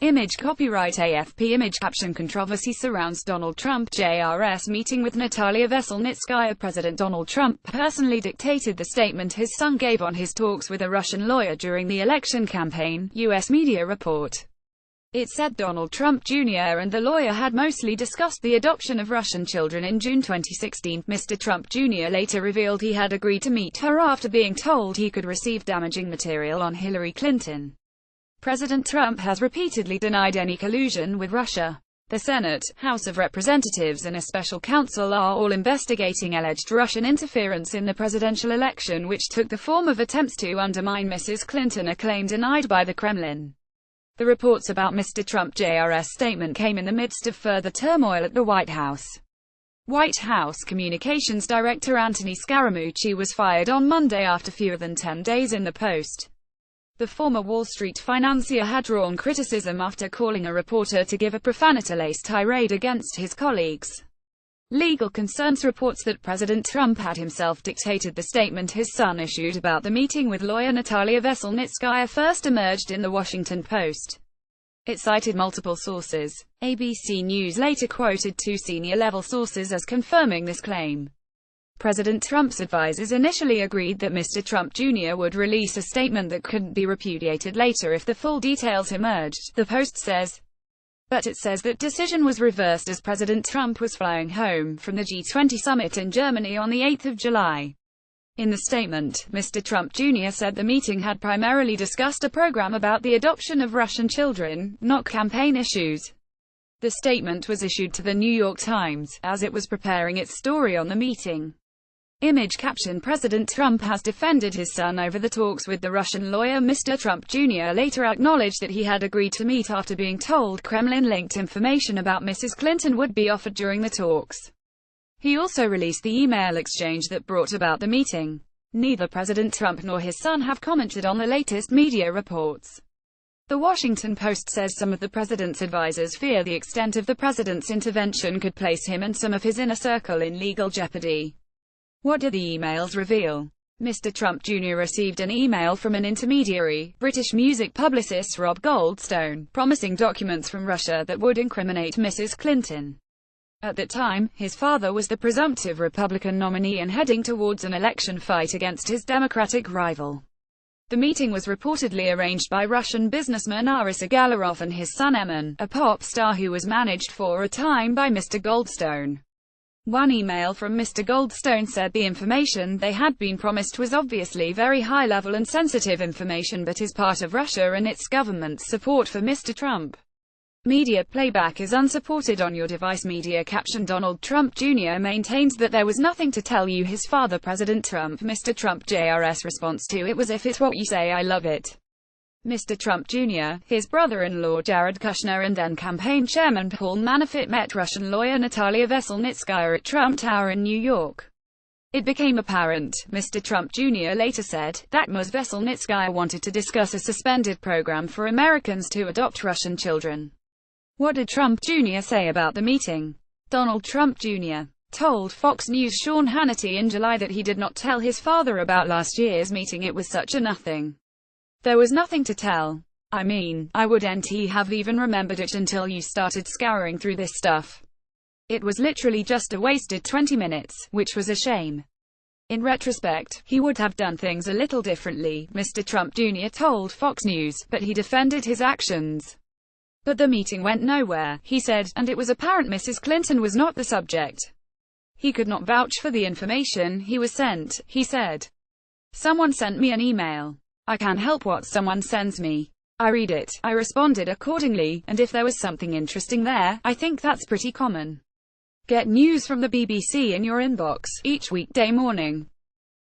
Image copyright AFP Image caption Controversy surrounds Donald Trump JR's meeting with Natalia Veselnitskaya. President Donald Trump personally dictated the statement his son gave on his talks with a Russian lawyer during the election campaign, U.S. media report. It said Donald Trump Jr. and the lawyer had mostly discussed the adoption of Russian children in June 2016. Mr. Trump Jr. later revealed he had agreed to meet her after being told he could receive damaging material on Hillary Clinton. President Trump has repeatedly denied any collusion with Russia. The Senate, House of Representatives and a special counsel are all investigating alleged Russian interference in the presidential election, which took the form of attempts to undermine Mrs. Clinton, a claim denied by the Kremlin. The reports about Mr. Trump Jr.'s statement came in the midst of further turmoil at the White House. White House Communications Director Anthony Scaramucci was fired on Monday after fewer than 10 days in the post. The former Wall Street financier had drawn criticism after calling a reporter to give a profanity-laced tirade against his colleagues. Legal Concerns reports that President Trump had himself dictated the statement his son issued about the meeting with lawyer Natalia Veselnitskaya first emerged in the Washington Post. It cited multiple sources. ABC News later quoted two senior-level sources as confirming this claim. President Trump's advisors initially agreed that Mr. Trump Jr. would release a statement that couldn't be repudiated later if the full details emerged, the Post says. But it says that decision was reversed as President Trump was flying home from the G20 summit in Germany on the 8th of July. In the statement, Mr. Trump Jr. said the meeting had primarily discussed a program about the adoption of Russian children, not campaign issues. The statement was issued to the New York Times, as it was preparing its story on the meeting. Image caption President Trump has defended his son over the talks with the Russian lawyer. Mr. Trump Jr. later acknowledged that he had agreed to meet after being told Kremlin-linked information about Mrs. Clinton would be offered during the talks. He also released the email exchange that brought about the meeting. Neither President Trump nor his son have commented on the latest media reports. The Washington Post says some of the president's advisors fear the extent of the president's intervention could place him and some of his inner circle in legal jeopardy. What do the emails reveal? Mr. Trump Jr. received an email from an intermediary, British music publicist Rob Goldstone, promising documents from Russia that would incriminate Mrs. Clinton. At that time, his father was the presumptive Republican nominee and heading towards an election fight against his Democratic rival. The meeting was reportedly arranged by Russian businessman Aris Agalarov and his son Eman, a pop star who was managed for a time by Mr. Goldstone. One email from Mr. Goldstone said the information they had been promised was obviously very high-level and sensitive information but is part of Russia and its government's support for Mr. Trump. Media playback is unsupported on your device. Media caption Donald Trump Jr. maintains that there was nothing to tell you. His father President Trump. Mr. Trump Jr.'s response to it was, "If it's what you say, I love it." Mr. Trump Jr., his brother-in-law Jared Kushner and then campaign chairman Paul Manafort met Russian lawyer Natalia Veselnitskaya at Trump Tower in New York. It became apparent, Mr. Trump Jr. later said, that Ms. Veselnitskaya wanted to discuss a suspended program for Americans to adopt Russian children. What did Trump Jr. say about the meeting? Donald Trump Jr. told Fox News' Sean Hannity in July that he did not tell his father about last year's meeting. It was such a nothing. There was nothing to tell. I mean, I wouldn't have even remembered it until you started scouring through this stuff. It was literally just a wasted 20 minutes, which was a shame. In retrospect, he would have done things a little differently, Mr. Trump Jr. told Fox News, but he defended his actions. But the meeting went nowhere, he said, and it was apparent Mrs. Clinton was not the subject. He could not vouch for the information he was sent, he said. Someone sent me an email. I can't help what someone sends me. I read it, I responded accordingly, and if there was something interesting there, I think that's pretty common. Get news from the BBC in your inbox each weekday morning.